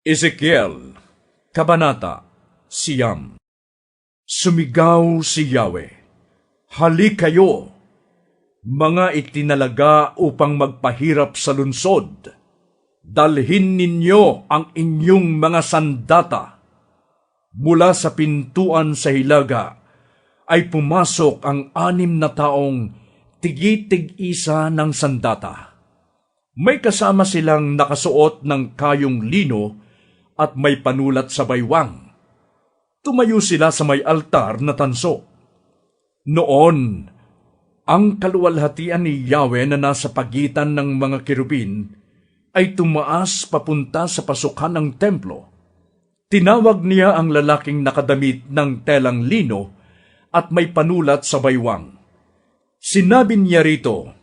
Ezekiel, Kabanata, Siyam. Sumigaw si Yahweh, "Halik kayo, mga itinalaga upang magpahirap sa lunsod. Dalhin ninyo ang inyong mga sandata." Mula sa pintuan sa hilaga ay pumasok ang 6 na taong tigi-tig-isa ng sandata. May kasama silang nakasuot ng kayong lino at may panulat sa baywang. Tumayo sila sa may altar na tanso. Noon, ang kaluwalhatian ni Yahweh na nasa pagitan ng mga kirubin ay tumaas papunta sa pasukan ng templo. Tinawag niya ang lalaking nakadamit ng telang lino at may panulat sa baywang. Sinabi niya rito,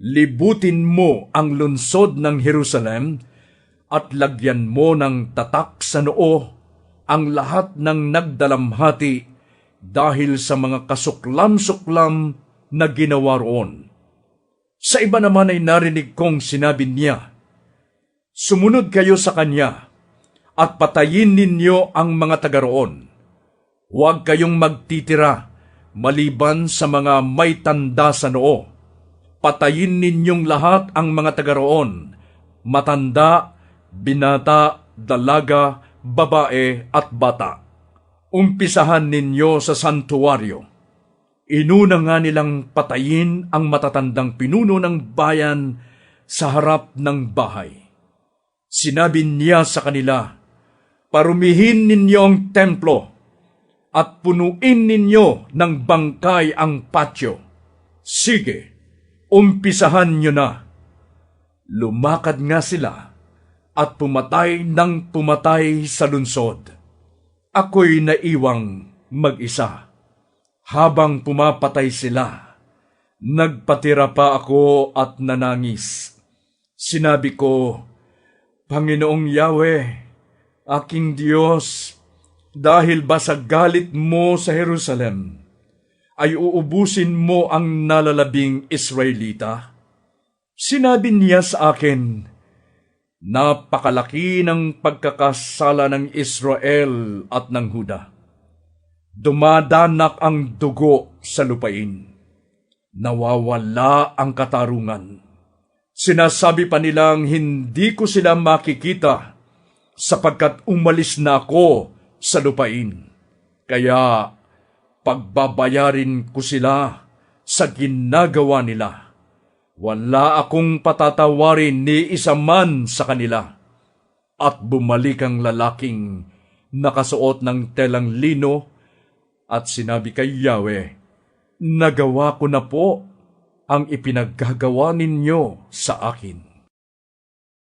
"Libutin mo ang lungsod ng Jerusalem at lagyan mo ng tatak sa noo ang lahat ng nagdalamhati dahil sa mga kasuklam-suklam na ginawa roon." Sa iba naman ay narinig kong sinabi niya, "Sumunod kayo sa kanya at patayin ninyo ang mga taga roon. Huwag kayong magtitira maliban sa mga may tanda sa noo. Patayin ninyong lahat ang mga taga roon, matanda, binata, dalaga, babae at bata. Umpisahan ninyo sa santuaryo." Inuna nga nilang patayin ang matatandang pinuno ng bayan sa harap ng bahay. Sinabi niya sa kanila, "Parumihin ninyo ang templo at punuin ninyo ng bangkay ang patio. Sige, umpisahan nyo na." Lumakad nga sila at pumatay ng pumatay sa lunsod. Ako'y naiwang mag-isa. Habang pumapatay sila, nagpatira pa ako at nanangis. Sinabi ko, "Panginoong Yahweh, aking Diyos, dahil ba sa galit mo sa Jerusalem, ay uubusin mo ang nalalabing Israelita?" Sinabi niya sa akin, "Napakalaki ng pagkakasala ng Israel at ng Huda. Dumadanak ang dugo sa lupain. Nawawala ang katarungan. Sinasabi pa nilang hindi ko sila makikita sapagkat umalis na ako sa lupain. Kaya pagbabayarin ko sila sa ginagawa nila. Wala akong patatawarin ni isa man sa kanila." At bumalik ang lalaking nakasuot ng telang lino at sinabi kay Yahweh, "Nagawa ko na po ang ipinaggagawa ninyo sa akin."